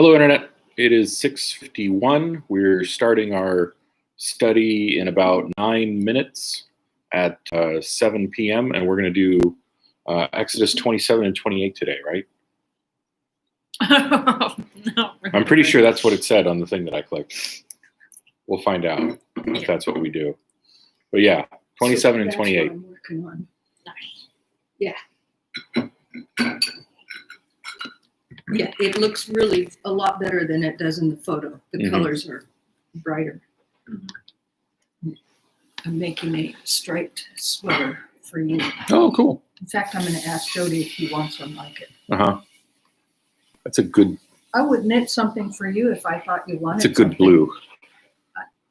Hello, Internet. It is 6:51. We're starting our study in about 9 minutes at 7 p.m., and we're going to do Exodus 27 and 28 today, right? No, I'm pretty sure that's what it said on the thing that I clicked. We'll find out if that's what we do. But yeah, 27 and 28. That's what I'm working on. Nice. Yeah. Yeah, it looks really a lot better than it does in the photo. The Mhm. colors are brighter. I'm making a striped sweater for you. Oh, cool. In fact, I'm going to ask Jody if he wants one like it. Uh-huh. That's a good, I would knit something for you if I thought you wanted it's a good something. blue.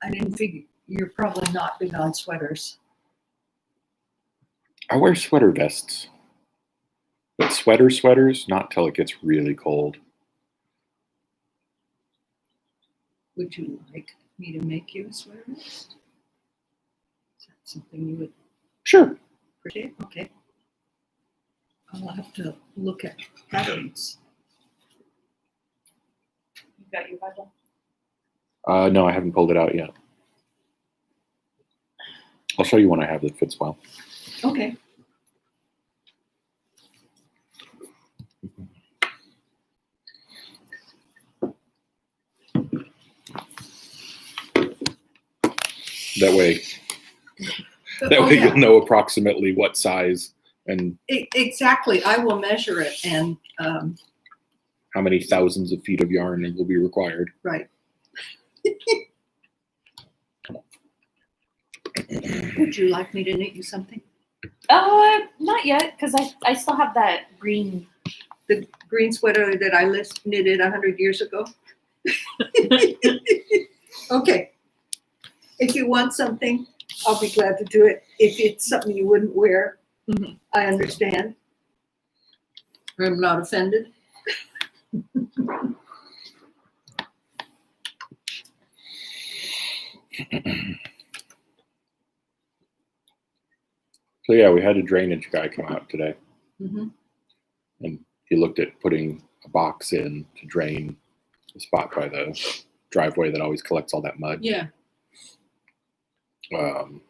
I didn't figure, you're probably not big on sweaters. I wear sweater vests. But sweaters, not till it gets really cold. Would you like me to make you a sweater vest? Is that something you would Sure. appreciate? Okay. I'll have to look at patterns. You got your Bible? No, I haven't pulled it out yet. I'll show you one I have that fits well. Okay. That way Oh, yeah. you'll know approximately what size and Exactly. I will measure it and, how many thousands of feet of yarn will be required. right. Would you like me to knit you something? Not yet, because I still have that green. The green sweater that I knitted 100 years ago? Okay. If you want something, I'll be glad to do it. If it's something you wouldn't wear, Mhm. I understand. I'm not offended. So yeah, we had a drainage guy come out today, Mhm. and he looked at putting a box in to drain the spot by the driveway that always collects all that mud. Yeah. And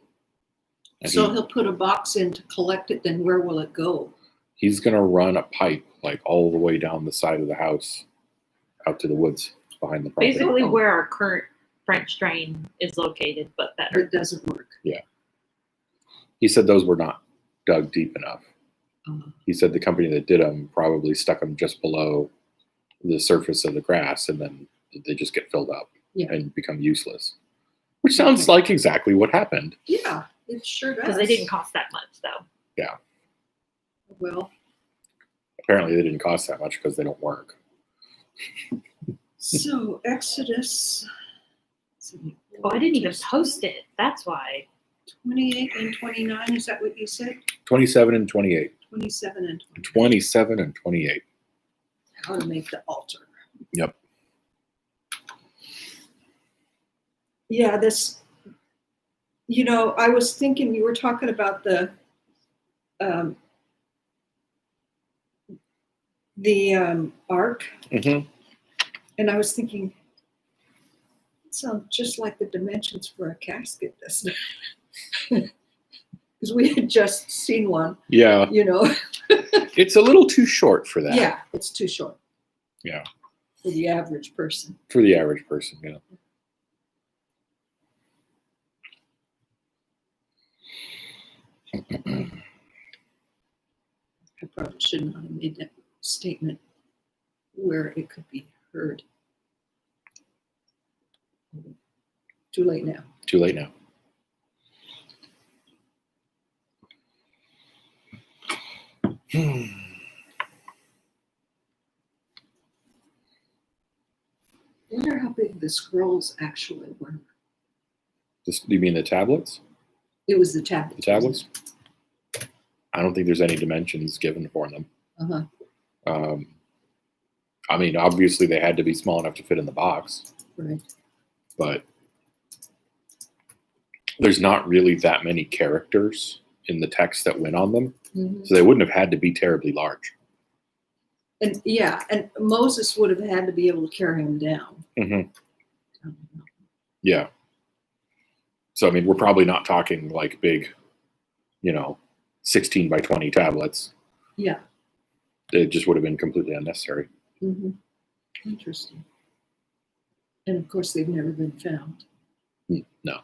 So he'll put a box in to collect it, then where will it go? he's gonna run a pipe like all the way down the side of the house, out to the woods behind the property. Basically, where our current French drain is located, but better. It doesn't work. He said those were not dug deep enough. Uh, He said the company that did them probably stuck them just below the surface of the grass, and then they just get filled up Yeah. and become useless. Which sounds like exactly what happened. Yeah, it sure does. Because they didn't cost that much, though. Well, Apparently, they didn't cost that much because they don't work. so Exodus. Oh, I didn't even post it. That's why. 28 and 29, is that what you said? 27 and 28. 27 and 29. 27 and 28. How to make the altar. Yep. Yeah, this, I was thinking you were talking about the ark, Mm-hmm. and I was thinking, it sounds just like the dimensions for a casket, doesn't it? Because we had just seen one, Yeah, it's a little too short for that. Yeah, it's too short. Yeah. For the average person. For the average person, yeah. I probably should not have made that statement where it could be heard. Too late now. Too late now. I wonder how big the scrolls actually were. You mean the tablets? It was the tablets. The tablets? I don't think there's any dimensions given for them. Uh-huh. I mean, obviously they had to be small enough to fit in the box, Right. but there's not really that many characters in the text that went on them, Mhm. so they wouldn't have had to be terribly large. And yeah, and Moses would have had to be able to carry him down. Mm-hmm. Yeah. So, I mean, we're probably not talking like big, 16 by 20 tablets. Yeah. It just would have been completely unnecessary. Mm-hmm. Interesting. And of course, they've never been found. No.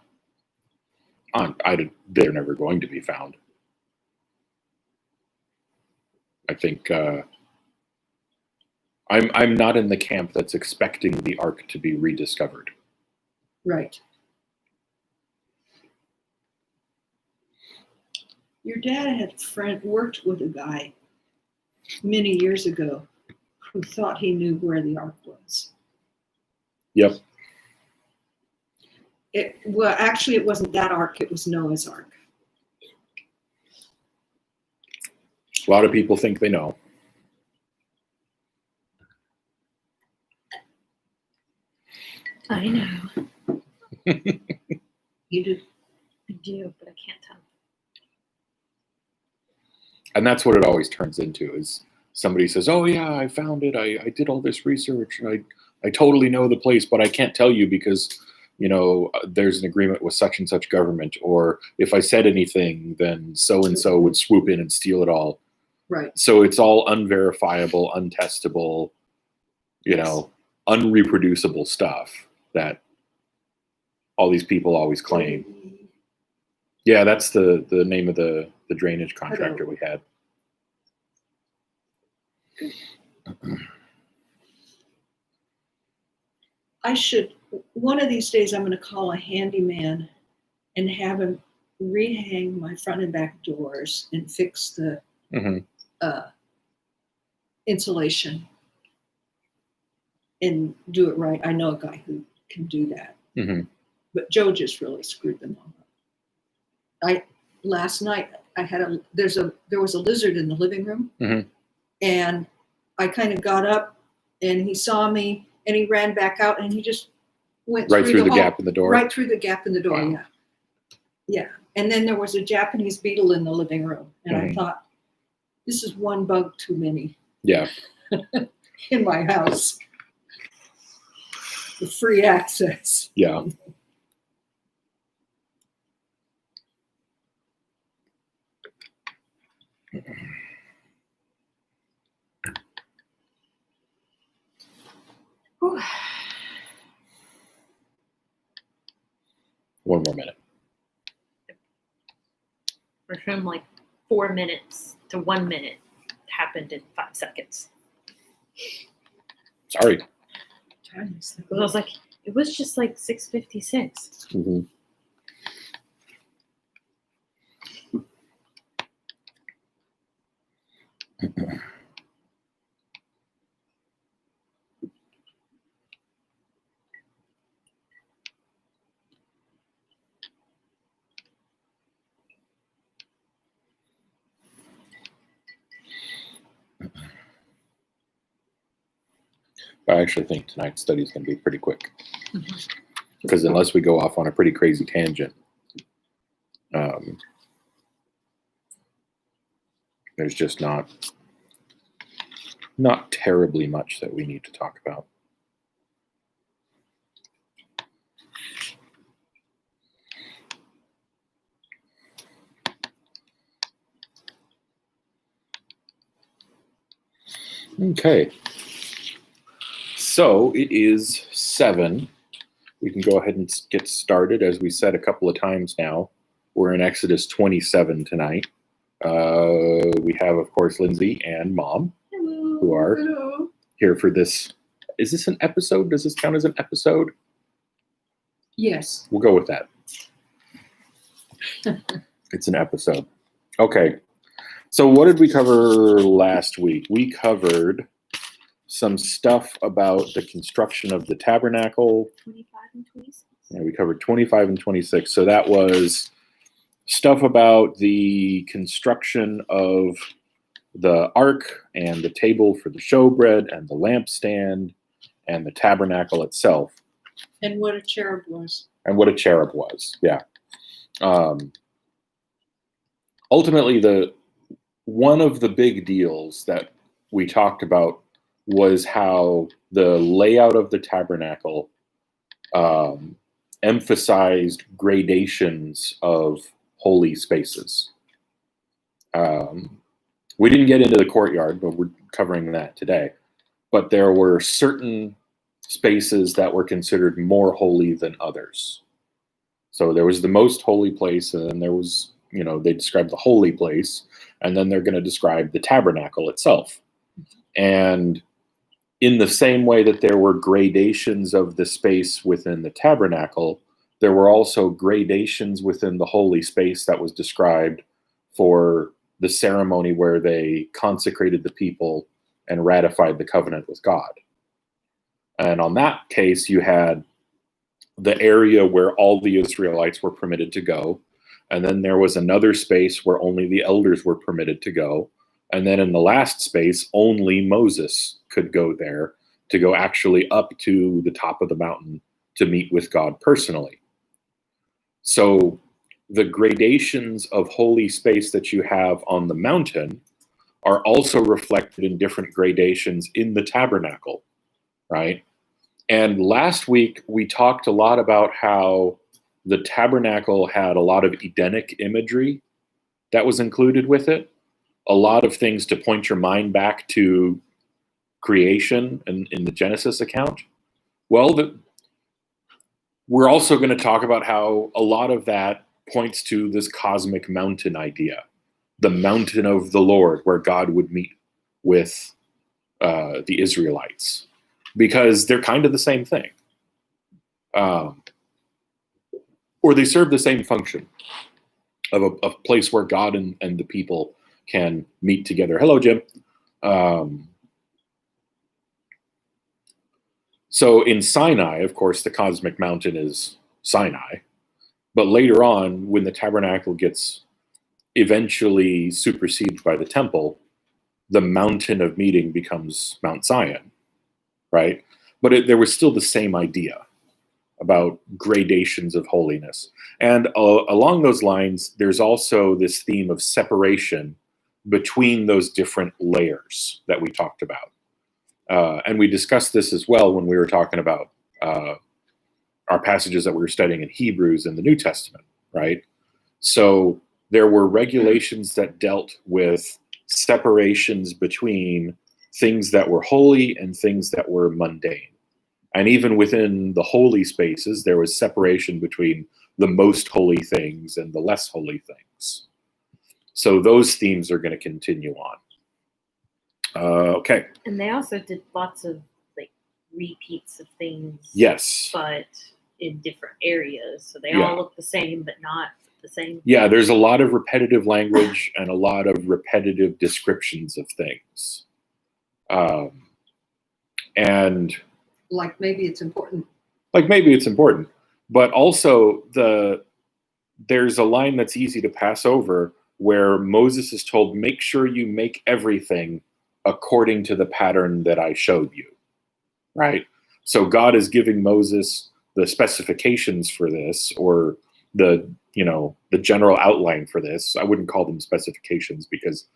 They're never going to be found. I think I'm not in the camp that's expecting the Ark to be rediscovered. Right. Your dad had worked with a guy many years ago who thought he knew where the Ark was. Yep. Well, actually, it wasn't that Ark. It was Noah's Ark. A lot of people think they know. I know. You do. I do, but I can't tell. And that's what it always turns into is somebody says, oh yeah, I found it. I did all this research. I totally know the place, but I can't tell you because, there's an agreement with such and such government. Or if I said anything, then so-and-so would swoop in and steal it all. Right. So it's all unverifiable, untestable, unreproducible stuff that all these people always claim. Yeah, that's the name of the drainage contractor we had. One of these days, I'm going to call a handyman and have him rehang my front and back doors and fix the insulation and do it right. I know a guy who can do that. Mm-hmm. But Joe just really screwed them all up. Last night there was a lizard in the living room, and I kind of got up, and he saw me, and he ran back out, and he just went right through the hall, gap in the door. Right through the gap in the door. Wow. Yeah. And then there was a Japanese beetle in the living room, and I thought, this is one bug too many. Yeah. In my house. The free access. Yeah. One more minute. We're from like 4 minutes to 1 minute. It happened in 5 seconds. Sorry. I was like, it was just like 6:56. Mm-hmm. I actually think tonight's study is going to be pretty quick. Because unless we go off on a pretty crazy tangent, there's just not terribly much that we need to talk about. Okay. So it is 7. We can go ahead and get started. As we said a couple of times now, we're in Exodus 27 tonight. We have, of course, Lindsay and Mom, who are here for this. Is this an episode? Does this count as an episode? Yes. We'll go with that. It's an episode. Okay. So what did we cover last week? We covered some stuff about the construction of the tabernacle. 25 and 26. Yeah, we covered 25 and 26. So that was stuff about the construction of the ark and the table for the showbread and the lampstand and the tabernacle itself. And what a cherub was. And what a cherub was, yeah. Ultimately, one of the big deals that we talked about was how the layout of the tabernacle emphasized gradations of holy spaces. We didn't get into the courtyard, but we're covering that today. But there were certain spaces that were considered more holy than others. So there was the most holy place, and then there was, they described the holy place, and then they're going to describe the tabernacle itself. And in the same way that there were gradations of the space within the tabernacle, there were also gradations within the holy space that was described for the ceremony where they consecrated the people and ratified the covenant with God. And on that case, you had the area where all the Israelites were permitted to go. And then there was another space where only the elders were permitted to go. And then in the last space, only Moses could go there, to go actually up to the top of the mountain to meet with God personally. So the gradations of holy space that you have on the mountain are also reflected in different gradations in the tabernacle, right? And last week, we talked a lot about how the tabernacle had a lot of Edenic imagery that was included with it, a lot of things to point your mind back to creation in the Genesis account. Well, we're also going to talk about how a lot of that points to this cosmic mountain idea, the mountain of the Lord, where God would meet with the Israelites, because they're kind of the same thing. Or they serve the same function of a place where God and the people can meet together. Hello, Jim. So in Sinai, of course, the cosmic mountain is Sinai. But later on, when the tabernacle gets eventually superseded by the temple, the mountain of meeting becomes Mount Zion, right? But there was still the same idea about gradations of holiness. And along those lines, there's also this theme of separation between those different layers that we talked about. And we discussed this as well when we were talking about our passages that we were studying in Hebrews in the New Testament, right? So there were regulations that dealt with separations between things that were holy and things that were mundane. And even within the holy spaces, there was separation between the most holy things and the less holy things. So those themes are going to continue on. Okay. And they also did lots of repeats of things. Yes. But in different areas. So they Yeah. all look the same, but not the same. Yeah, there's a lot of repetitive language and a lot of repetitive descriptions of things. And Like maybe it's important. But also there's a line that's easy to pass over where Moses is told, make sure you make everything according to the pattern that I showed you, right? So God is giving Moses the specifications for this, or the general outline for this. I wouldn't call them specifications because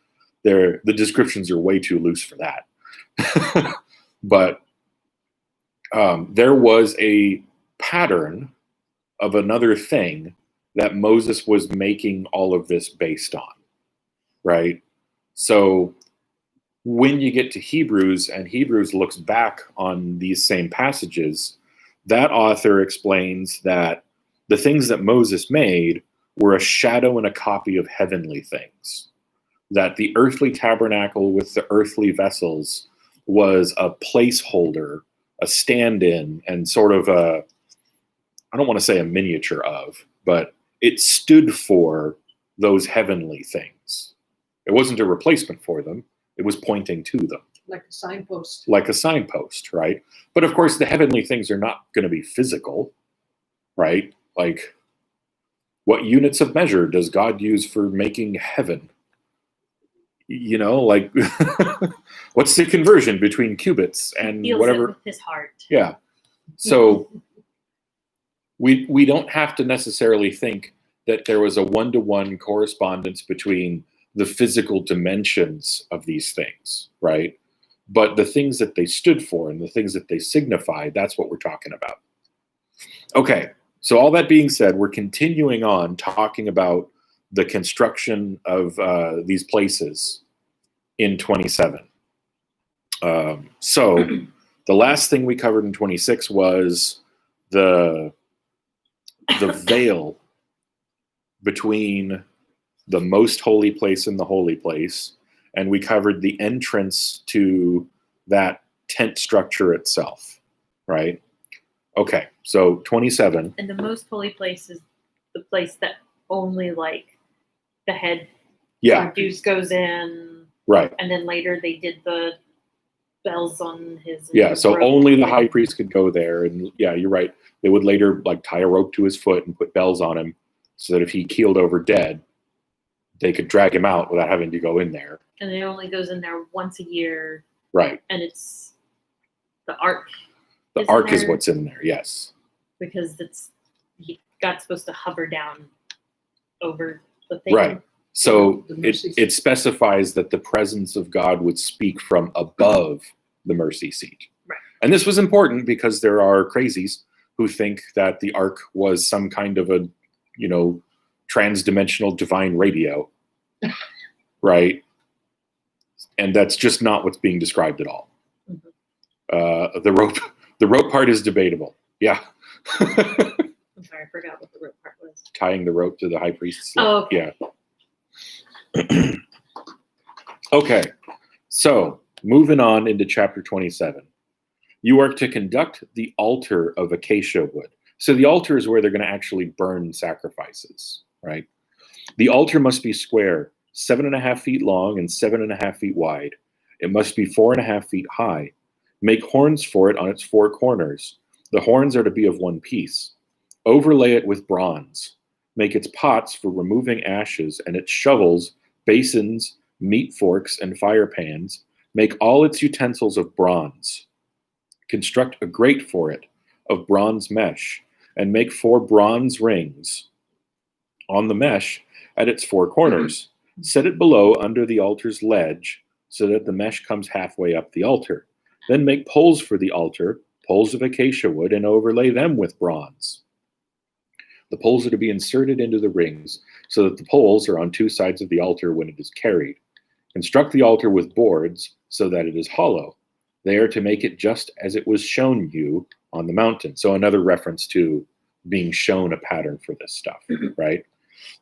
the descriptions are way too loose for that. But there was a pattern of another thing that Moses was making all of this based on, right? So when you get to Hebrews, and Hebrews looks back on these same passages, that author explains that the things that Moses made were a shadow and a copy of heavenly things. That the earthly tabernacle with the earthly vessels was a placeholder, a stand-in, and sort of I don't want to say a miniature of, but it stood for those heavenly things. It wasn't a replacement for them. It was pointing to them. Like a signpost. Like a signpost, right? But of course, the heavenly things are not going to be physical, right? Like, what units of measure does God use for making heaven? What's the conversion between cubits and Feels whatever? it with his heart. Yeah. So we don't have to necessarily think that there was a one-to-one correspondence between the physical dimensions of these things, right? but the things that they stood for and the things that they signified, that's what we're talking about. Okay, so all that being said, we're continuing on talking about the construction of these places in 27. So the last thing we covered in 26 was the veil between the most holy place and the holy place, and we covered the entrance to that tent structure itself, right? Okay, so 27. And the most holy place is the place that only like the head Yeah, juice goes in, right. and then later they did the bells on his. Yeah, so robe. only the high priest could go there, and yeah, you're right. They would later like tie a rope to his foot and put bells on him, so that if he keeled over dead, they could drag him out without having to go in there. And it only goes in there once a year, Right. and it's the ark. The Isn't ark is there- what's in there. Yes. Because God's supposed to hover down over the thing. Right. So The it, mercy seat. it specifies that the presence of God would speak from above the mercy seat. Right. And this was important because there are crazies who think that the ark was some kind of a, trans-dimensional divine radio. Right. And that's just not what's being described at all. Mhm. The rope part is debatable. Yeah. I'm sorry, I forgot what the rope part was. Tying the rope to the high priest's Oh, okay. Yeah. Okay, so moving on into chapter 27. You are to conduct the altar of acacia wood. So the altar is where they're going to actually burn sacrifices, right? The altar must be square, 7.5 feet long and 7.5 feet wide. It must be 4.5 feet high. Make horns for it on its 4 corners. The horns are to be of one piece. Overlay it with bronze. Make its pots for removing ashes and its shovels, basins, meat forks, and fire pans. Make all its utensils of bronze. Construct a grate for it of bronze mesh, and make 4 bronze rings on the mesh at its 4 corners. Set it below under the altar's ledge so that the mesh comes halfway up the altar. Then make poles for the altar, poles of acacia wood, and overlay them with bronze. The poles are to be inserted into the rings so that the poles are on 2 sides of the altar when it is carried. Construct the altar with boards so that it is hollow. They are to make it just as it was shown you on the mountain. So another reference to being shown a pattern for this stuff, right?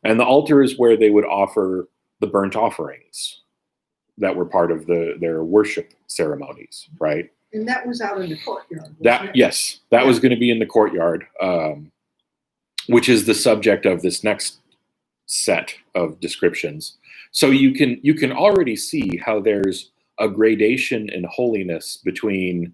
And the altar is where they would offer the burnt offerings that were part of their worship ceremonies, right? And that was out in the courtyard. wasn't it? Yes, that was going to be in the courtyard, which is the subject of this next set of descriptions. So you can already see how there's a gradation in holiness between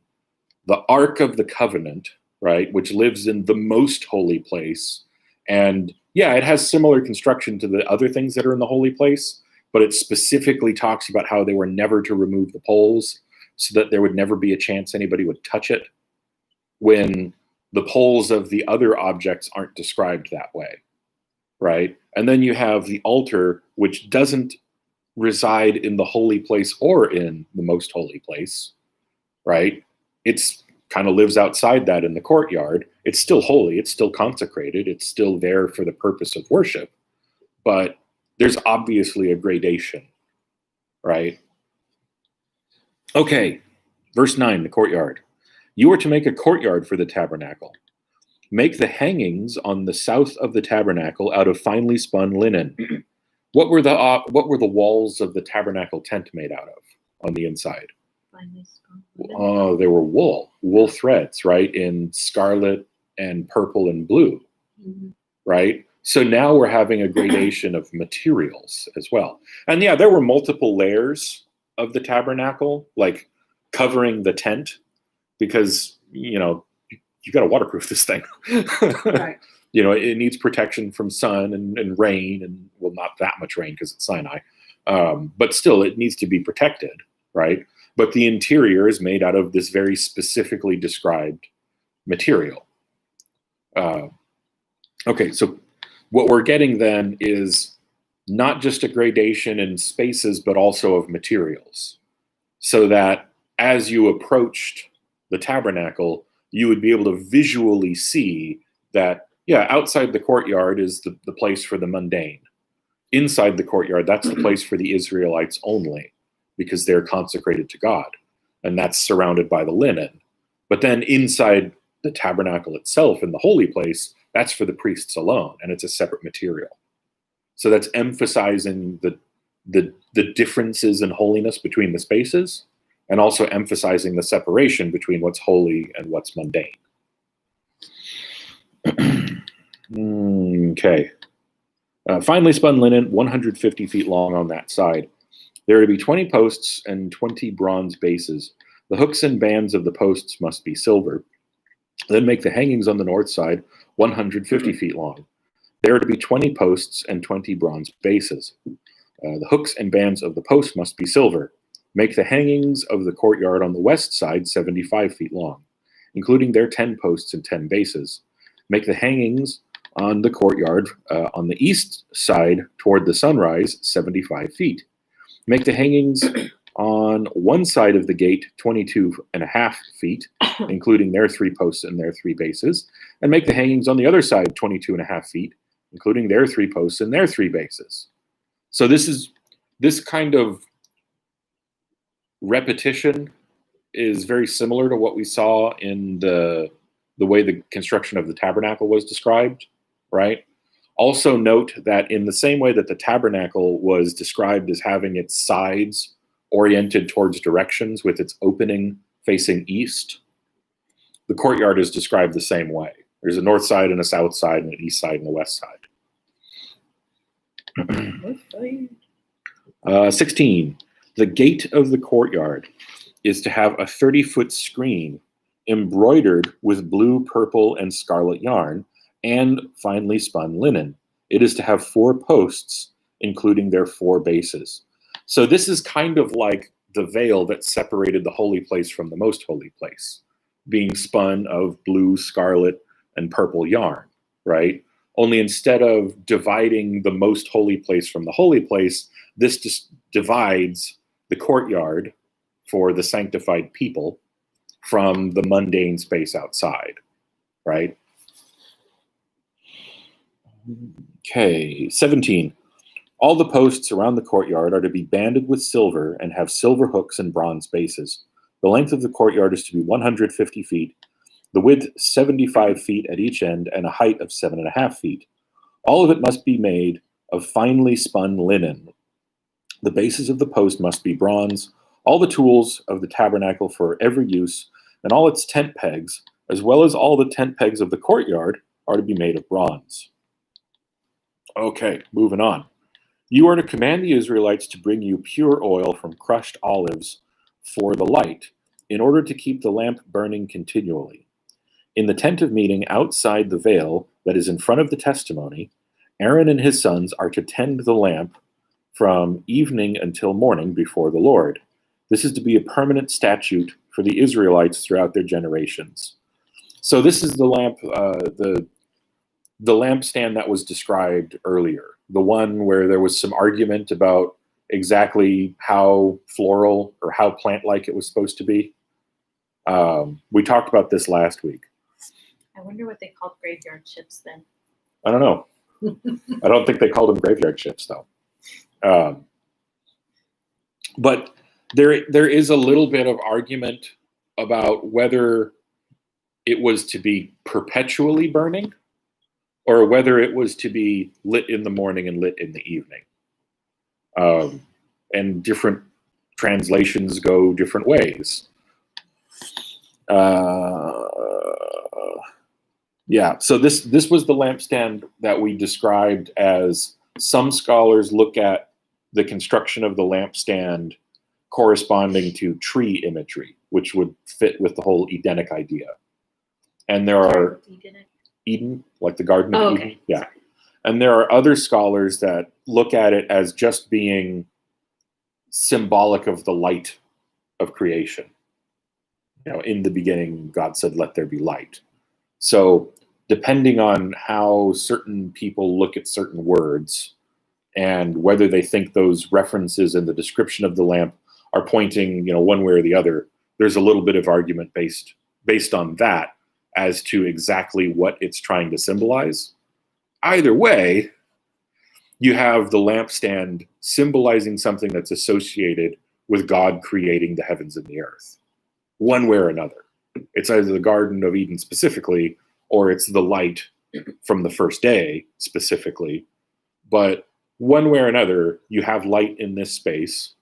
the Ark of the Covenant, right, which lives in the most holy place, and yeah, it has similar construction to the other things that are in the holy place, but it specifically talks about how they were never to remove the poles so that there would never be a chance anybody would touch it, when the poles of the other objects aren't described that way, right? And then you have the altar, which doesn't reside in the holy place or in the most holy place, right? It's kind of lives outside that in the courtyard. It's still holy, it's still consecrated, it's still there for the purpose of worship, but there's obviously a gradation, right? Okay, verse 9, the courtyard. You are to make a courtyard for the tabernacle. Make the hangings on the south of the tabernacle out of finely spun linen. What were the walls of the tabernacle tent made out of on the inside? Finally spun. Oh, they were wool threads, right? In scarlet and purple and blue, Mhm. right? So now we're having a gradation of materials as well. And yeah, there were multiple layers of the tabernacle, like covering the tent, because, you got to waterproof this thing. Right. It needs protection from sun and rain, and well, not that much rain because it's Sinai. But still, it needs to be protected, right? But the interior is made out of this very specifically described material. Okay, so what we're getting then is not just a gradation in spaces, but also of materials. So that as you approached the tabernacle, you would be able to visually see that, yeah, outside the courtyard is the place for the mundane. Inside the courtyard, that's the place for the Israelites only, because they're consecrated to God, and that's surrounded by the linen. But then inside the tabernacle itself, in the holy place, that's for the priests alone, and it's a separate material. So that's emphasizing the differences in holiness between the spaces, and also emphasizing the separation between what's holy and what's mundane. Okay. Finely spun linen, 150 feet long on that side. There are to be 20 posts and 20 bronze bases. The hooks and bands of the posts must be silver. Then make the hangings on the north side 150 feet long. There are to be 20 posts and 20 bronze bases. The hooks and bands of the posts must be silver. Make the hangings of the courtyard on the west side 75 feet long, including their 10 posts and 10 bases. Make the hangings on the courtyard on the east side toward the sunrise 75 feet. Make the hangings on one side of the gate 22.5 feet, including their 3 posts and their 3 bases, and make the hangings on the other side 22.5 feet, including their 3 posts and their 3 bases. So this kind of repetition is very similar to what we saw in the way the construction of the tabernacle was described, right? Also note that in the same way that the tabernacle was described as having its sides oriented towards directions with its opening facing east, the courtyard is described the same way. There's a north side and a south side and an east side and a west side. 16. The gate of the courtyard is to have a 30-foot screen embroidered with blue, purple, and scarlet yarn and finely spun linen. It is to have 4 posts, including their 4 bases. So this is kind of like the veil that separated the holy place from the most holy place, being spun of blue, scarlet, and purple yarn, right? Only instead of dividing the most holy place from the holy place, this just divides the courtyard for the sanctified people from the mundane space outside, right? Okay, 17. All the posts around the courtyard are to be banded with silver and have silver hooks and bronze bases. The length of the courtyard is to be 150 feet, the width 75 feet at each end, and a height of 7.5 feet. All of it must be made of finely spun linen. The bases of the post must be bronze. All the tools of the tabernacle for every use, and all its tent pegs, as well as all the tent pegs of the courtyard, are to be made of bronze. Okay, moving on. You are to command the Israelites to bring you pure oil from crushed olives for the light, in order to keep the lamp burning continually. In the tent of meeting outside the veil that is in front of the testimony, Aaron and his sons are to tend the lamp from evening until morning before the Lord. This is to be a permanent statute for the Israelites throughout their generations. So this is the lamp, the lampstand that was described earlier, the one where there was some argument about exactly how floral or how plant-like it was supposed to be. We talked about this last week. I wonder what they called graveyard ships then. I don't know. I don't think they called them graveyard ships, though. But there is a little bit of argument about whether it was to be perpetually burning or whether it was to be lit in the morning and lit in the evening. And different translations go different ways. Yeah, so this was the lampstand that we described as some scholars look at the construction of the lampstand corresponding to tree imagery, which would fit with the whole Edenic idea. And there are Eden, like the Garden of Eden. Yeah. And there are other scholars that look at it as just being symbolic of the light of creation. You know, in the beginning, God said, "Let there be light." So depending on how certain people look at certain words and whether they think those references in the description of the lamp are pointing, one way or the other, there's a little bit of argument based on that as to exactly what it's trying to symbolize. Either way, you have the lampstand symbolizing something that's associated with God creating the heavens and the earth, one way or another. It's either the Garden of Eden specifically, or it's the light from the first day specifically. But one way or another, you have light in this space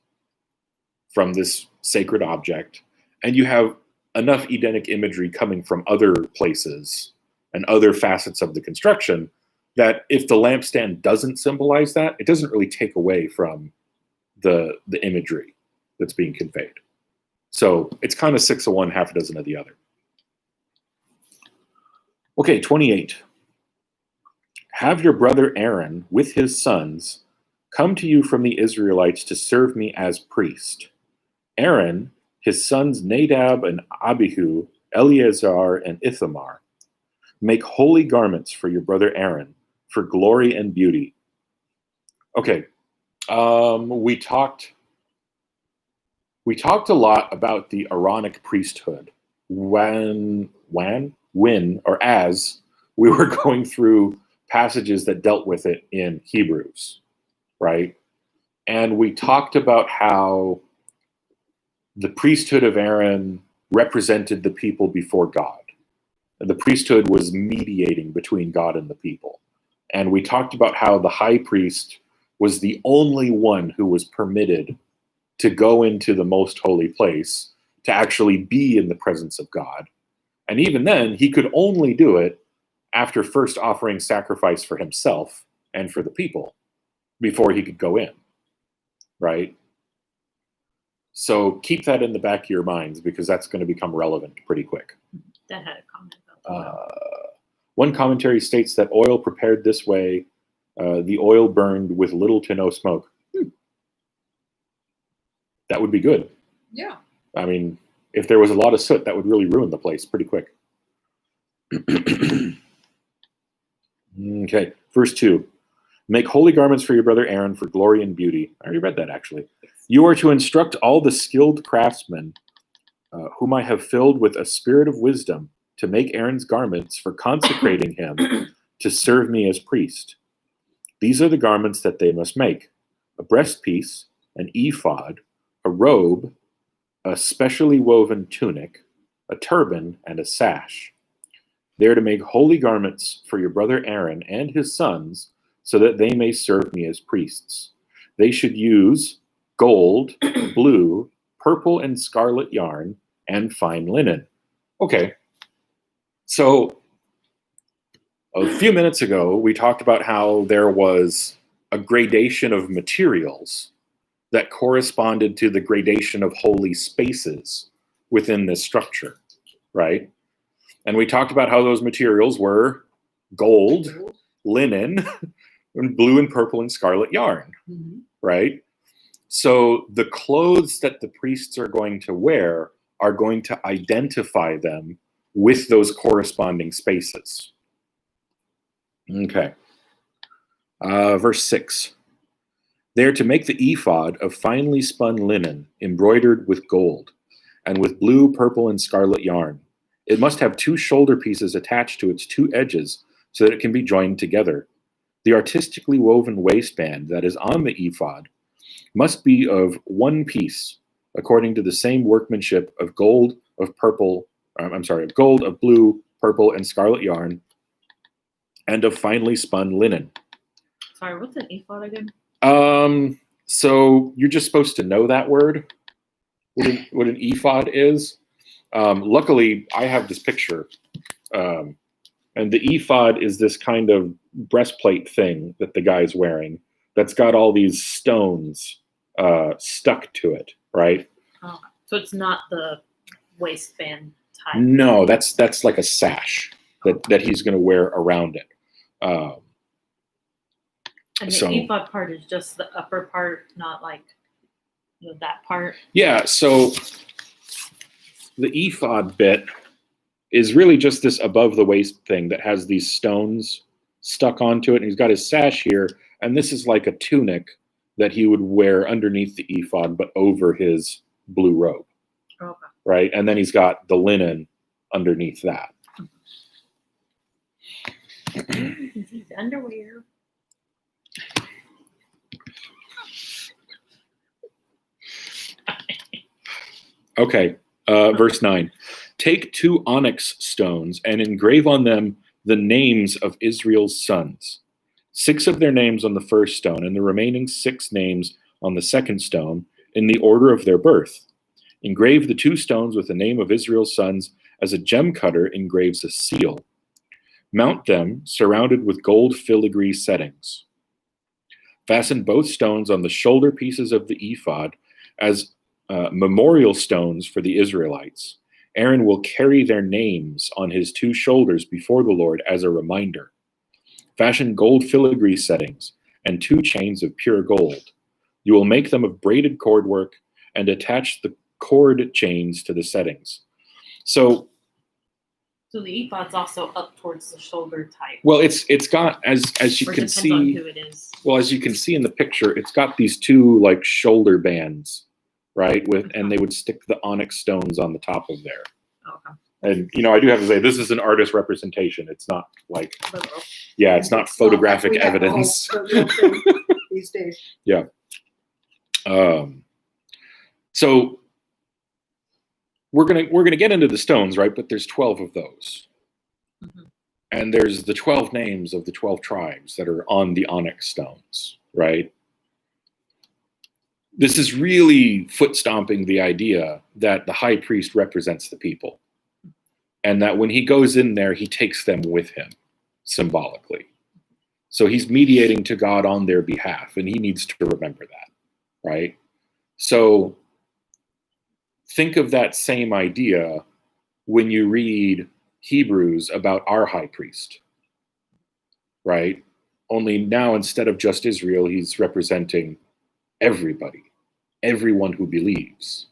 from this sacred object, and you have enough Edenic imagery coming from other places and other facets of the construction that if the lampstand doesn't symbolize that, it doesn't really take away from the imagery that's being conveyed. So it's kind of 6 of one, half a dozen of the other. Okay, 28. Have your brother Aaron with his sons come to you from the Israelites to serve me as priest. Aaron, his sons Nadab and Abihu, Eleazar and Ithamar. Make holy garments for your brother Aaron, for glory and beauty. Okay, we talked a lot about the Aaronic priesthood when or as we were going through passages that dealt with it in Hebrews, right? And we talked about how the priesthood of Aaron represented the people before God. And the priesthood was mediating between God and the people. And we talked about how the high priest was the only one who was permitted to go into the most holy place, to actually be in the presence of God. And even then, he could only do it after first offering sacrifice for himself and for the people before he could go in, right? So keep that in the back of your minds, because that's going to become relevant pretty quick. That had a comment about that. One commentary states that oil prepared this way, the oil burned with little to no smoke. That would be good. Yeah. I mean, if there was a lot of soot, that would really ruin the place pretty quick. Okay, verse 2. Make holy garments for your brother Aaron for glory and beauty. I already read that, actually. You are to instruct all the skilled craftsmen whom I have filled with a spirit of wisdom to make Aaron's garments for consecrating him to serve me as priest. These are the garments that they must make: a breastpiece, an ephod, a robe, a specially woven tunic, a turban, and a sash. They are to make holy garments for your brother Aaron and his sons, so that they may serve me as priests. They should use gold, blue, purple, and scarlet yarn, and fine linen. Okay, so a few minutes ago, we talked about how there was a gradation of materials that corresponded to the gradation of holy spaces within this structure, right? And we talked about how those materials were gold, linen, and blue and purple and scarlet yarn, right? So the clothes that the priests are going to wear are going to identify them with those corresponding spaces. Okay. Verse 6. They are to make the ephod of finely spun linen, embroidered with gold, and with blue, purple, and scarlet yarn. It must have 2 shoulder pieces attached to its 2 edges so that it can be joined together. The artistically woven waistband that is on the ephod must be of 1 piece, according to the same workmanship of gold, of blue, purple, and scarlet yarn, and of finely spun linen. Sorry, what's an ephod again? So you're just supposed to know that word, what an ephod is. Luckily, I have this picture, and the ephod is this kind of breastplate thing that the guy's wearing that's got all these stones stuck to it, right? Oh, so it's not the waistband type. No, that's like a sash that he's going to wear around it. And the ephod part is just the upper part, not like that part. Yeah, so the ephod bit is really just this above the waist thing that has these stones stuck onto it. And he's got his sash here, and this is like a tunic that he would wear underneath the ephod, but over his blue robe. Okay. right? And then he's got the linen underneath that. His underwear. Okay, verse 9. Take 2 onyx stones and engrave on them the names of Israel's sons. 6 of their names on the first stone, and the remaining 6 names on the second stone, in the order of their birth. Engrave the 2 stones with the name of Israel's sons, as a gem cutter engraves a seal. Mount them, surrounded with gold filigree settings. Fasten both stones on the shoulder pieces of the ephod as memorial stones for the Israelites. Aaron will carry their names on his 2 shoulders before the Lord as a reminder. Fashion gold filigree settings and 2 chains of pure gold. You will make them of braided cord work and attach the cord chains to the settings. So the ephod's also up towards the shoulder type. well, it's got, as you Or can depends on see, who it is. well, as you can see in the picture, it's got these 2 like shoulder bands, right? And they would stick the onyx stones on the top of there. Okay. And I do have to say, this is an artist representation. It's not like, yeah, it's not It's photographic like we have the evidence. whole- the real thing these days. So we're gonna get into the stones, right? But there's 12 of those, Mhm. and there's the 12 names of the 12 tribes that are on the onyx stones, right? This is really foot stomping the idea that the high priest represents the people, and that when he goes in there, he takes them with him symbolically. So he's mediating to God on their behalf, and he needs to remember that, right? So think of that same idea when you read Hebrews about our high priest, right? Only now, instead of just Israel, he's representing everybody, everyone who believes.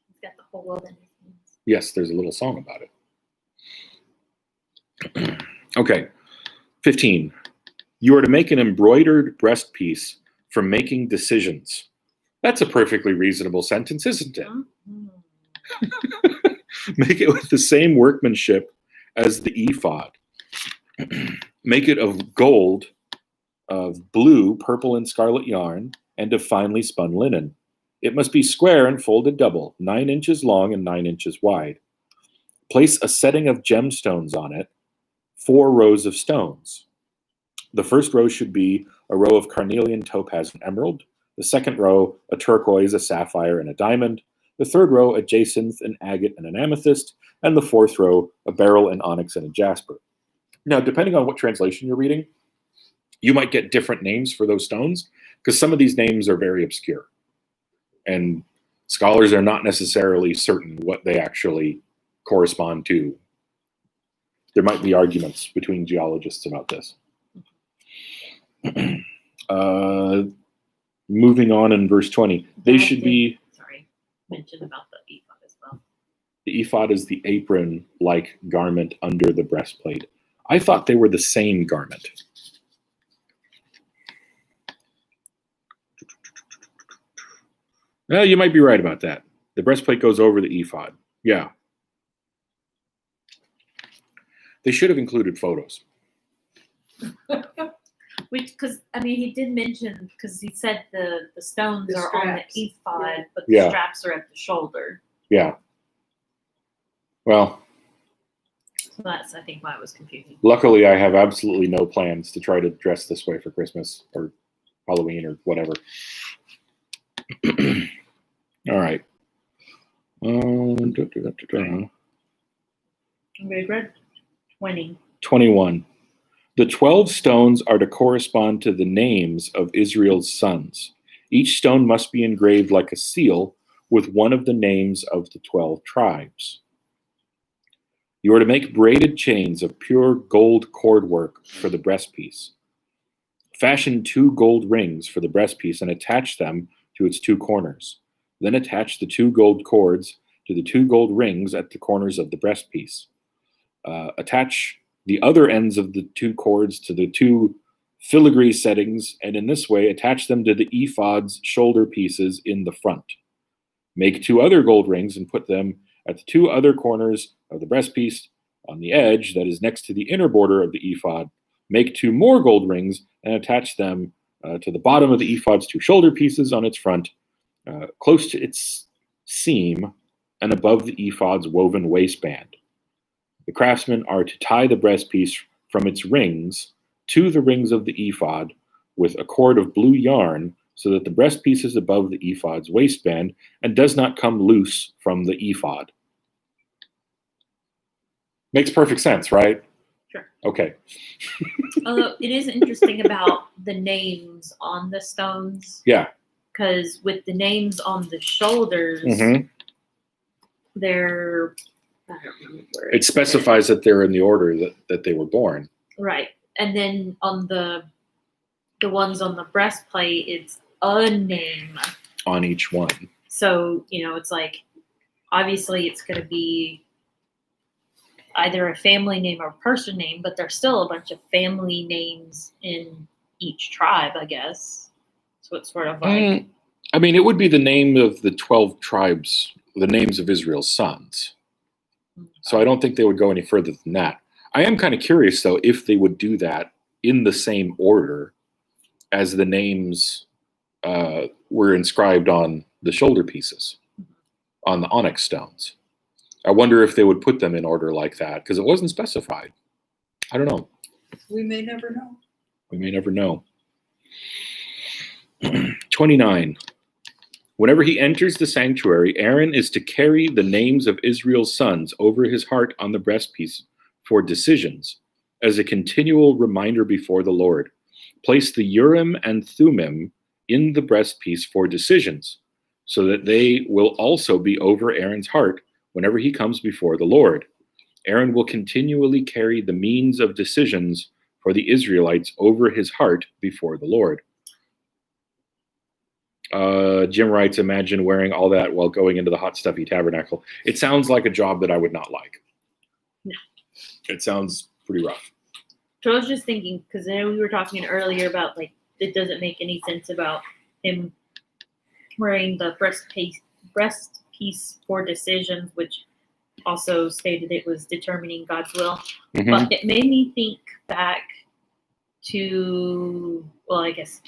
He's got the whole world in his hands. Yes, there's a little song about it. Okay, 15. You are to make an embroidered breastpiece for making decisions. That's a perfectly reasonable sentence, isn't it? Mhm. Make it with the same workmanship as the ephod. Make it of gold, of blue, purple, and scarlet yarn, and of finely spun linen. It must be square and folded double, 9 inches long and 9 inches wide. Place a setting of gemstones on it, 4 rows of stones. The first row should be a row of carnelian, topaz, and emerald. The second row, a turquoise, a sapphire, and a diamond. The third row, a jacinth, an agate, and an amethyst. And the fourth row, a beryl, an onyx, and a jasper. Now, depending on what translation you're reading, you might get different names for those stones, because some of these names are very obscure. And scholars are not necessarily certain what they actually correspond to. There might be arguments between geologists about this. Moving on in verse 20. They Dad should did, be, mention about the ephod as well. the ephod is the apron-like garment under the breastplate. I thought they were the same garment. Well, you might be right about that. The breastplate goes over the ephod. Yeah. They should have included photos. Which, because he did mention, because he said the stones The are on straps, the ephod, yeah. but the Yeah. straps are at the shoulder. Yeah. Well, So that's, I think, why it was confusing. luckily I have absolutely no plans to try to dress this way for Christmas or Halloween or whatever. All right. We read 20. 21. The 12 stones are to correspond to the names of Israel's sons. Each stone must be engraved like a seal with one of the names of the 12 tribes. You are to make braided chains of pure gold cord work for the breastpiece. Fashion 2 gold rings for the breastpiece and attach them to its 2 corners. Then attach the 2 gold cords to the 2 gold rings at the corners of the breastpiece. Attach the other ends of the 2 cords to the 2 filigree settings, and in this way attach them to the ephod's shoulder pieces in the front. Make 2 other gold rings and put them at the 2 other corners of the breastpiece on the edge that is next to the inner border of the ephod. Make 2 more gold rings and attach them to the bottom of the ephod's 2 shoulder pieces on its front, close to its seam and above the ephod's woven waistband. The craftsmen are to tie the breastpiece from its rings to the rings of the ephod with a cord of blue yarn so that the breastpiece is above the ephod's waistband and does not come loose from the ephod. Makes perfect sense, right? Sure. Okay. Although it is interesting about the names on the stones. Yeah. Because with the names on the shoulders, Mhm. they're, I don't remember. It specifies that they're in the order that they were born. Right. And then on the ones on the breastplate, it's a name. On each one. So, it's like, obviously it's going to be either a family name or a person name, but there's still a bunch of family names in each tribe, I guess. So it's sort of like... I mean, it would be the name of the 12 tribes, the names of Israel's sons. So I don't think they would go any further than that. I am kind of curious, though, if they would do that in the same order as the names were inscribed on the shoulder pieces, on the onyx stones. I wonder if they would put them in order like that, because it wasn't specified. I don't know. We may never know. We may never know. 29. Whenever he enters the sanctuary, Aaron is to carry the names of Israel's sons over his heart on the breastpiece for decisions, as a continual reminder before the Lord. Place the Urim and Thummim in the breastpiece for decisions, so that they will also be over Aaron's heart whenever he comes before the Lord. Aaron will continually carry the means of decisions for the Israelites over his heart before the Lord. Jim writes, imagine wearing all that while going into the hot, stuffy tabernacle. It sounds like a job that I would not like. No. It sounds pretty rough. So I was just thinking, because I know we were talking earlier about, like, it doesn't make any sense about him wearing the breastpiece for decisions, which also stated it was determining God's will. Mhm. But it made me think back to, well, I guess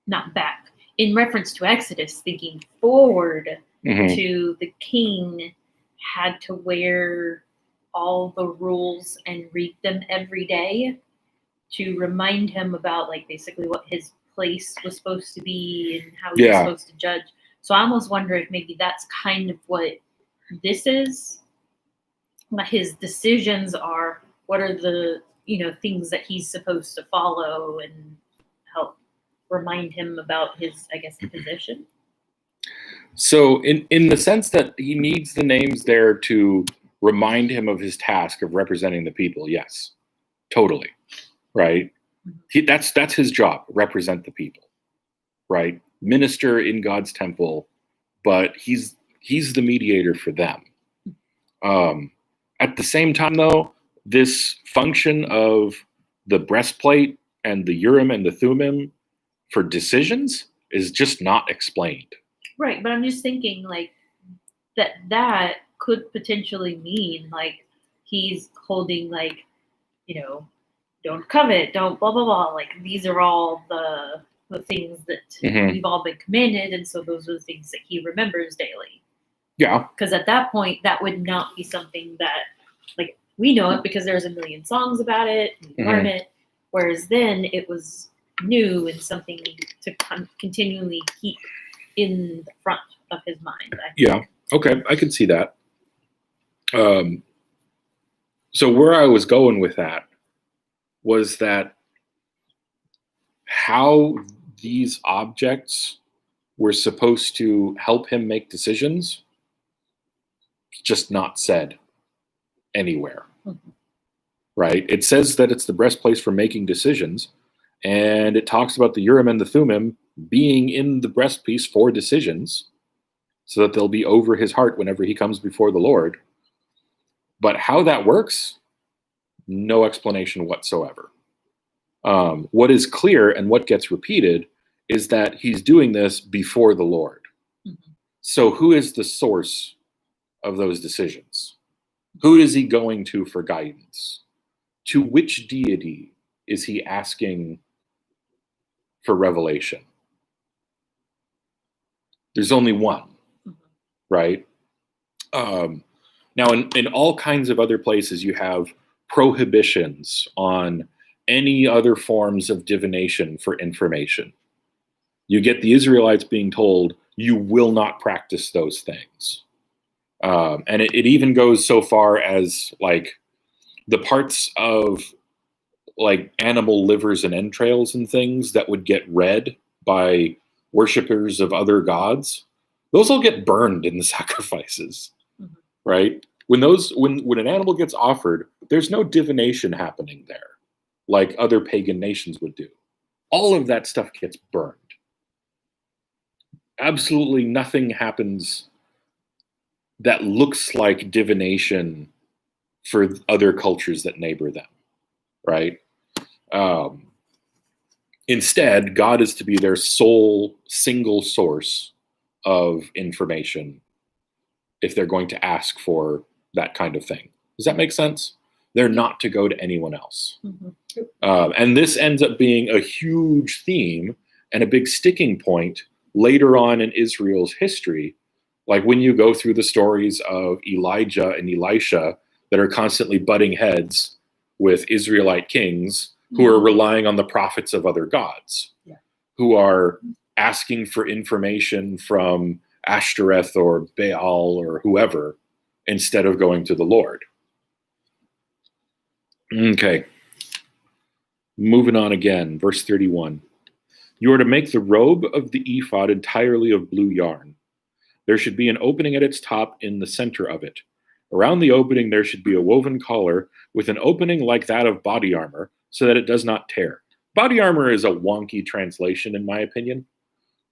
not back, in reference to Exodus, thinking forward Mhm. to the king had to wear all the rules and read them every day to remind him about, like, basically what his place was supposed to be and how he was Yeah. supposed to judge. So I almost wonder if maybe that's kind of what this is. What his decisions are, what are the, things that he's supposed to follow and help remind him about his, I guess, position. So in the sense that he needs the names there to remind him of his task of representing the people, yes, totally, right? That's his job, represent the people, right? Minister in God's temple, but he's the mediator for them. At the same time, though, this function of the breastplate and the Urim and the Thummim for decisions is just not explained. Right, but I'm just thinking, like, that could potentially mean, like, he's holding, like, don't covet, don't blah, blah, blah. Like, these are all the things that Mhm. we've all been commanded, and so those are the things that he remembers daily. Yeah. Because at that point, that would not be something that, like, we know it because there's a million songs about it, we learn it, whereas then it was new and something to continually keep in the front of his mind. I think. Yeah. Okay. I can see that. So where I was going with that was that how these objects were supposed to help him make decisions, just not said anywhere. Mhm. Right? It says that it's the breastplate for making decisions, and it talks about the Urim and the Thummim being in the breastpiece for decisions, so that they'll be over his heart whenever he comes before the Lord. But how that works, no explanation whatsoever. What is clear and what gets repeated is that he's doing this before the Lord. Mhm. So who is the source of those decisions? Who is he going to for guidance? To which deity is he asking for revelation? There's only one, right? Now, in all kinds of other places, you have prohibitions on any other forms of divination for information. You get the Israelites being told, you will not practice those things. And it even goes so far as like the parts of like animal livers and entrails and things that would get read by worshipers of other gods, those all get burned in the sacrifices, right? When an animal gets offered, there's no divination happening there like other pagan nations would do. All of that stuff gets burned. Absolutely nothing happens that looks like divination for other cultures that neighbor them, right? Instead, God is to be their sole single source of information if they're going to ask for that kind of thing. Does that make sense? They're not to go to anyone else. And this ends up being a huge theme and a big sticking point later on in Israel's history. Like when you go through the stories of Elijah and Elisha that are constantly butting heads with Israelite kings who are relying on the prophets of other gods, who are asking for information from Ashtoreth or Baal or whoever instead of going to the Lord. Okay. Moving on again, verse 31. You are to make the robe of the ephod entirely of blue yarn. There should be an opening at its top in the center of it. Around the opening there should be a woven collar with an opening like that of body armor so that it does not tear. Body armor is a wonky translation in my opinion,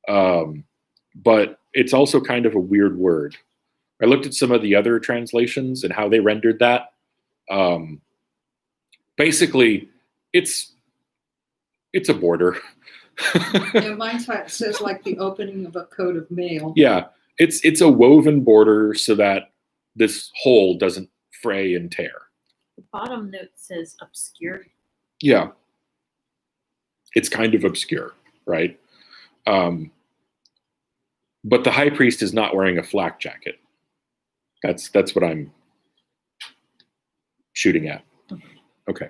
but it's also kind of a weird word. I looked at some of the other translations and how they rendered that. Basically, it's a border. Yeah, mine says like the opening of a coat of mail. Yeah, it's a woven border so that this hole doesn't fray and tear. The bottom note says obscure. Yeah, it's kind of obscure, right? But the high priest is not wearing a flak jacket. That's what I'm shooting at. Okay.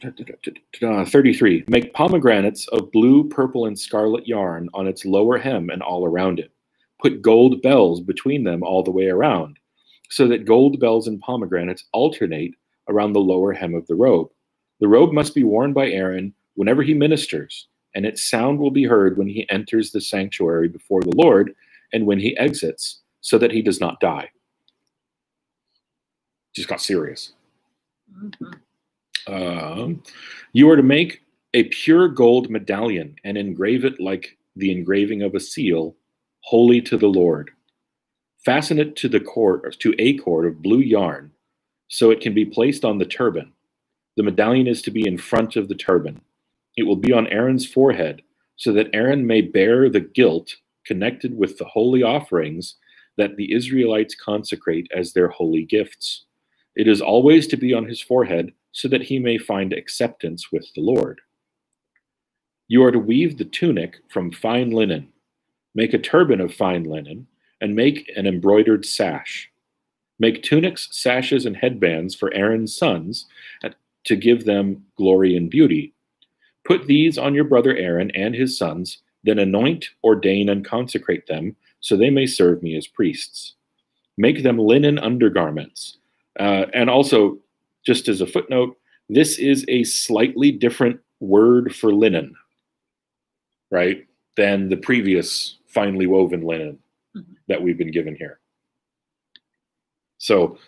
33. Make pomegranates of blue, purple, and scarlet yarn on its lower hem and all around it. Put gold bells between them all the way around, so that gold bells and pomegranates alternate around the lower hem of the robe. The robe must be worn by Aaron whenever he ministers, and its sound will be heard when he enters the sanctuary before the Lord and when he exits, so that he does not die. Just got serious. You are to make a pure gold medallion and engrave it like the engraving of a seal, holy to the Lord. Fasten it to a cord of blue yarn, so it can be placed on the turban. The medallion is to be in front of the turban. It will be on Aaron's forehead, so that Aaron may bear the guilt connected with the holy offerings that the Israelites consecrate as their holy gifts. It is always to be on his forehead, so that he may find acceptance with the Lord. You are to weave the tunic from fine linen. Make a turban of fine linen, and make an embroidered sash. Make tunics, sashes, and headbands for Aaron's sons to give them glory and beauty. Put these on your brother Aaron and his sons, then anoint, ordain, and consecrate them, so they may serve me as priests. Make them linen undergarments. And also, just as a footnote, this is a slightly different word for linen, right, than the previous finely woven linen that we've been given here. So,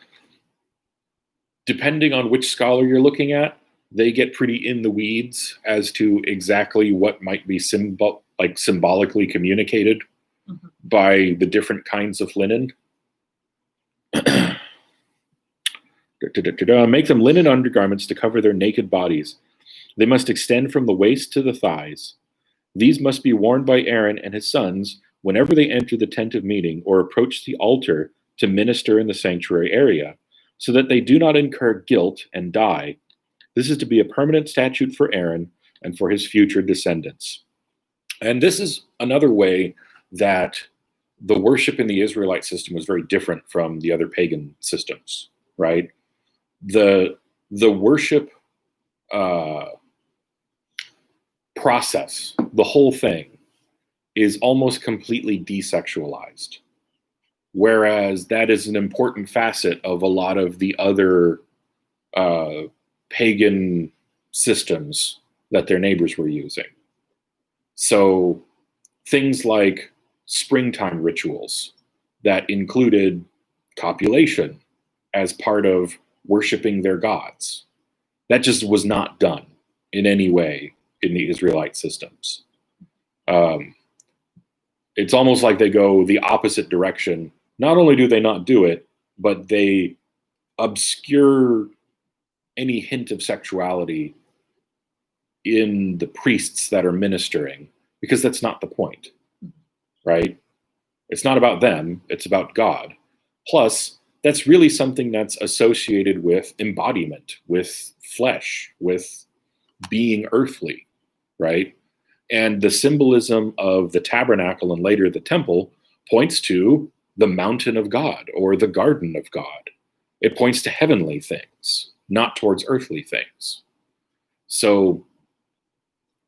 depending on which scholar you're looking at, they get pretty in the weeds as to exactly what might be symbolically communicated by the different kinds of linen. Make them linen undergarments to cover their naked bodies. They must extend from the waist to the thighs. These must be worn by Aaron and his sons whenever they enter the tent of meeting or approach the altar to minister in the sanctuary area, so that they do not incur guilt and die. This is to be a permanent statute for Aaron and for his future descendants. And this is another way that the worship in the Israelite system was very different from the other pagan systems, right? The worship process, the whole thing, is almost completely desexualized. Whereas that is an important facet of a lot of the other pagan systems that their neighbors were using. So things like springtime rituals that included copulation as part of worshiping their gods, that just was not done in any way in the Israelite systems. It's almost like they go the opposite direction. Not only do they not do it, but they obscure any hint of sexuality in the priests that are ministering, because that's not the point, right? It's not about them, it's about God. Plus, that's really something that's associated with embodiment, with flesh, with being earthly, right? And the symbolism of the tabernacle and later the temple points to the mountain of God or the garden of God. It points to heavenly things, not towards earthly things. So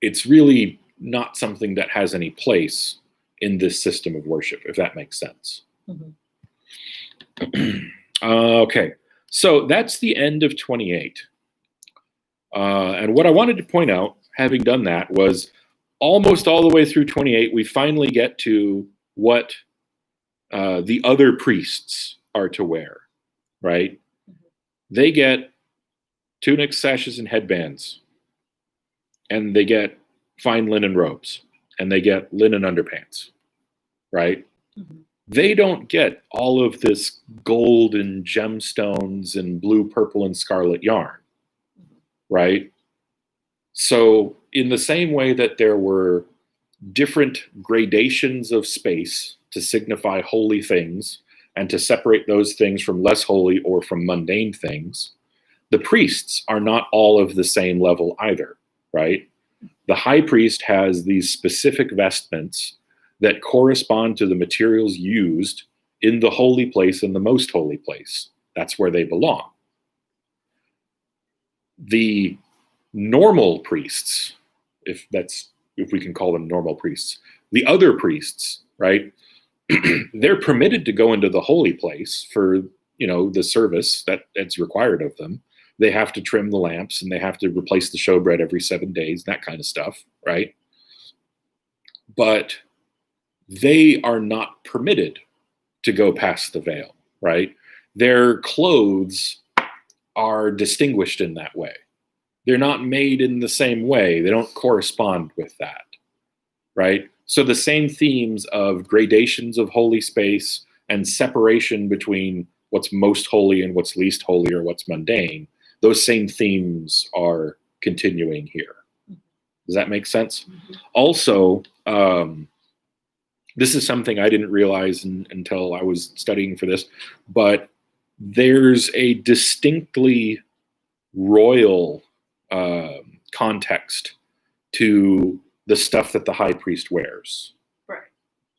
it's really not something that has any place in this system of worship, if that makes sense. Mm-hmm. Okay, so that's the end of 28. And what I wanted to point out, having done that, was almost all the way through 28, we finally get to what the other priests are to wear, right? They get tunics, sashes, and headbands. And they get fine linen robes. And they get linen underpants, right? Mm-hmm. They don't get all of this gold and gemstones and blue, purple, and scarlet yarn, right? So in the same way that there were different gradations of space to signify holy things and to separate those things from less holy or from mundane things, the priests are not all of the same level either, right? The high priest has these specific vestments that correspond to the materials used in the holy place and the most holy place. That's where they belong. The normal priests, if we can call them normal priests, the other priests, right? They're permitted to go into the holy place for, the service that's required of them. They have to trim the lamps and they have to replace the showbread every 7 days, that kind of stuff, right? But they are not permitted to go past the veil, right? Their clothes are distinguished in that way. They're not made in the same way. They don't correspond with that, right? So the same themes of gradations of holy space and separation between what's most holy and what's least holy or what's mundane, those same themes are continuing here. Does that make sense? Mm-hmm. Also, this is something I didn't realize until I was studying for this, but there's a distinctly royal context to the stuff that the high priest wears. Right.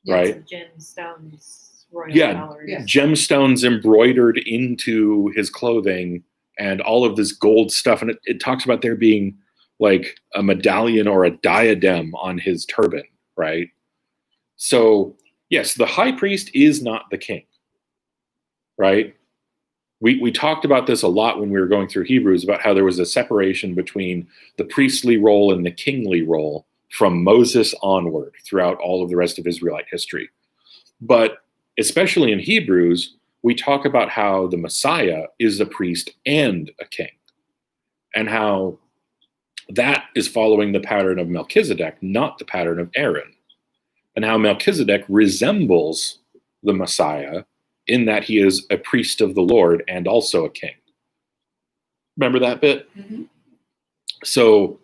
Right? Gemstones, royal colors. Yeah, gemstones embroidered into his clothing and all of this gold stuff. And it talks about there being like a medallion or a diadem on his turban, right? So, yes, the high priest is not the king, right? We talked about this a lot when we were going through Hebrews about how there was a separation between the priestly role and the kingly role from Moses onward throughout all of the rest of Israelite history. But especially in Hebrews, we talk about how the Messiah is a priest and a king, and how that is following the pattern of Melchizedek, not the pattern of Aaron, and how Melchizedek resembles the Messiah in that he is a priest of the Lord and also a king. Remember that bit? Mm-hmm. So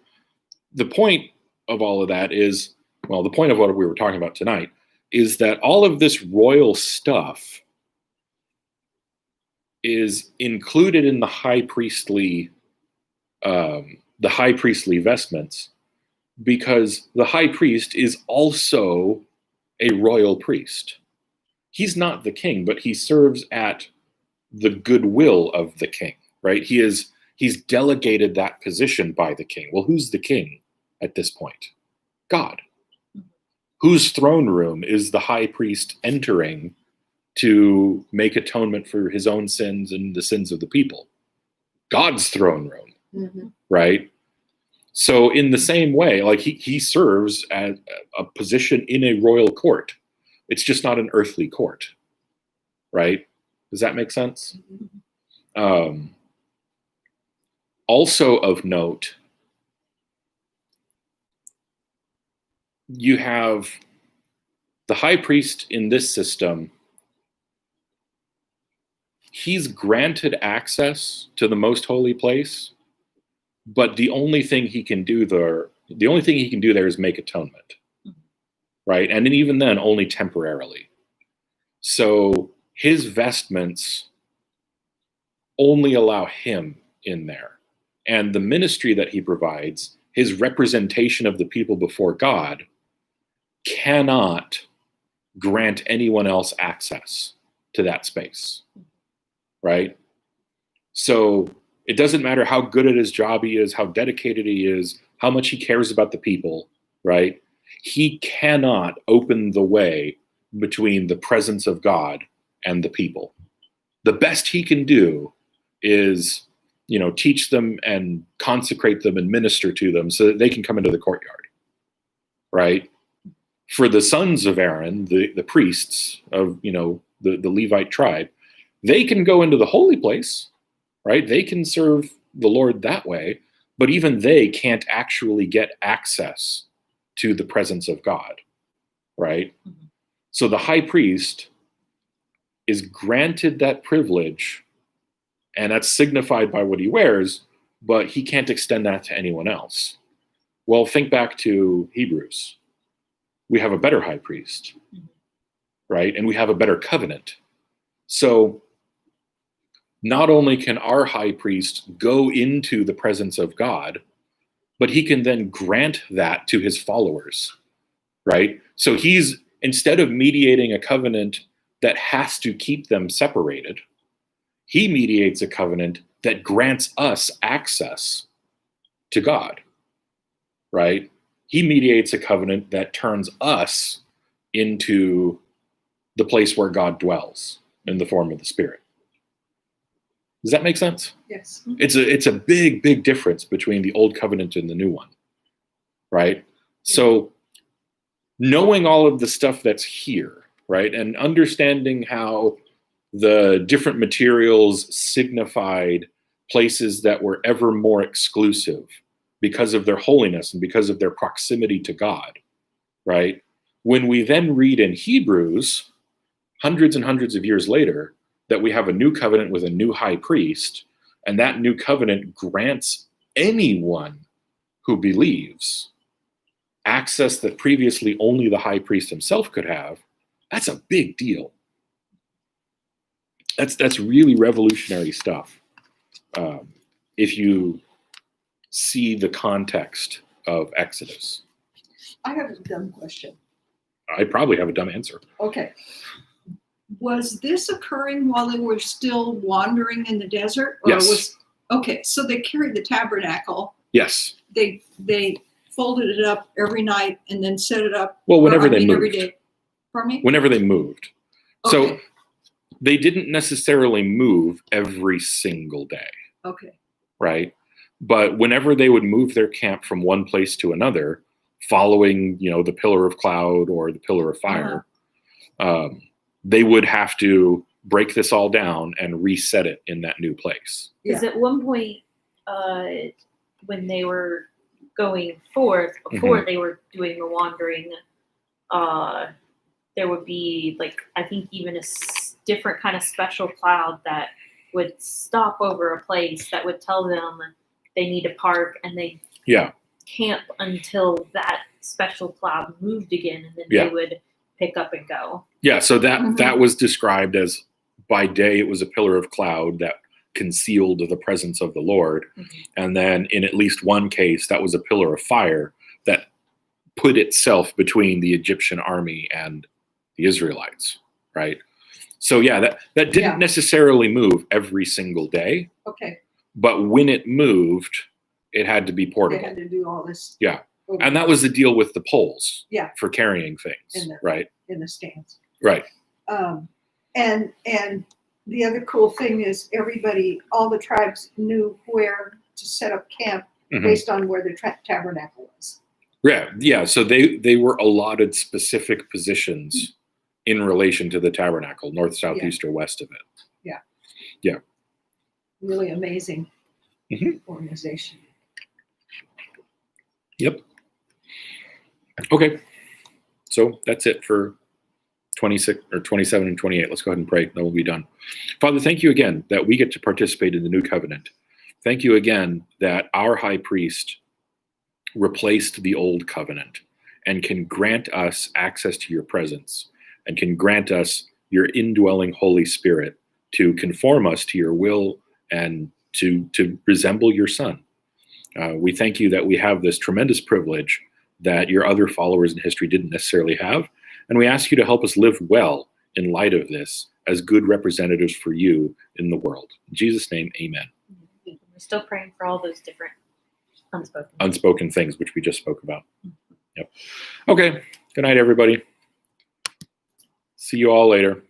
the point of all of that is, well, the point of what we were talking about tonight is that all of this royal stuff is included in the high priestly vestments, because the high priest is also a royal priest. He's not the king, but he serves at the goodwill of the king, right? He's delegated that position by the king. Well, who's the king at this point? God. Whose throne room is the high priest entering to make atonement for his own sins and the sins of the people? God's throne room, right? So in the same way, like he serves at a position in a royal court. It's just not an earthly court, right? Does that make sense? Also of note, you have the high priest in this system. He's granted access to the most holy place, but the only thing he can do there is make atonement, right? And then even then, only temporarily. So his vestments only allow him in there. And the ministry that he provides, his representation of the people before God, cannot grant anyone else access to that space, right? So it doesn't matter how good at his job he is, how dedicated he is, how much he cares about the people, right? He cannot open the way between the presence of God and the people. The best he can do is, teach them and consecrate them and minister to them so that they can come into the courtyard, right? For the sons of Aaron, the priests of, the Levite tribe, they can go into the holy place, right? They can serve the Lord that way, but even they can't actually get access to the presence of God, right? So the high priest is granted that privilege, and that's signified by what he wears, but he can't extend that to anyone else. Well, think back to Hebrews. We have a better high priest, right? And we have a better covenant. So not only can our high priest go into the presence of God, but he can then grant that to his followers, right? So he's, instead of mediating a covenant that has to keep them separated, he mediates a covenant that grants us access to God, right? He mediates a covenant that turns us into the place where God dwells in the form of the Spirit. Does that make sense? Yes. It's a big, big difference between the old covenant and the new one, right? So knowing all of the stuff that's here, right, and understanding how the different materials signified places that were ever more exclusive because of their holiness and because of their proximity to God, right? When we then read in Hebrews, hundreds and hundreds of years later, that we have a new covenant with a new high priest, and that new covenant grants anyone who believes access that previously only the high priest himself could have, that's a big deal. That's really revolutionary stuff. If you see the context of Exodus. I have a dumb question. I probably have a dumb answer. Okay. Was this occurring while they were still wandering in the desert? Or Yes. Okay, so they carried the tabernacle. Yes. They folded it up every night and then set it up. Well, whenever they moved. Every day. Pardon me? Whenever they moved. Okay. So they didn't necessarily move every single day, Okay. right? But whenever they would move their camp from one place to another, following, the pillar of cloud or the pillar of fire, they would have to break this all down and reset it in that new place. Because at one point, when they were going forth, before they were doing the wandering, there would be, I think even a different kind of special cloud that would stop over a place that would tell them they need to park, and they camp until that special cloud moved again, and then they would pick up and go. Yeah, so that Mhm. that was described as by day it was a pillar of cloud that concealed the presence of the Lord, and then in at least one case that was a pillar of fire that put itself between the Egyptian army and the Israelites, right? So yeah, that didn't Yeah. necessarily move every single day, Okay, but when it moved, it had to be they portable. had to do all this. Yeah. over And that was the deal with the poles Yeah. for carrying things, In the- right? in the stands. Right. And the other cool thing is everybody, all the tribes knew where to set up camp Mhm. based on where the tabernacle was. Yeah. So they were allotted specific positions in relation to the tabernacle, north, south, Yeah. east, or west of it. Really amazing Mhm. organization. Yep. Okay. So that's it for 26 or 27 and 28. Let's go ahead and pray. Then we'll be done. Father, thank you again that we get to participate in the new covenant. Thank you again that our high priest replaced the old covenant and can grant us access to your presence and can grant us your indwelling Holy Spirit to conform us to your will and to resemble your Son. We thank you that we have this tremendous privilege that your other followers in history didn't necessarily have. And we ask you to help us live well in light of this as good representatives for you in the world. In Jesus' name, amen. We're still praying for all those different unspoken. Unspoken things, which we just spoke about. Yep. Okay. Good night, everybody. See you all later.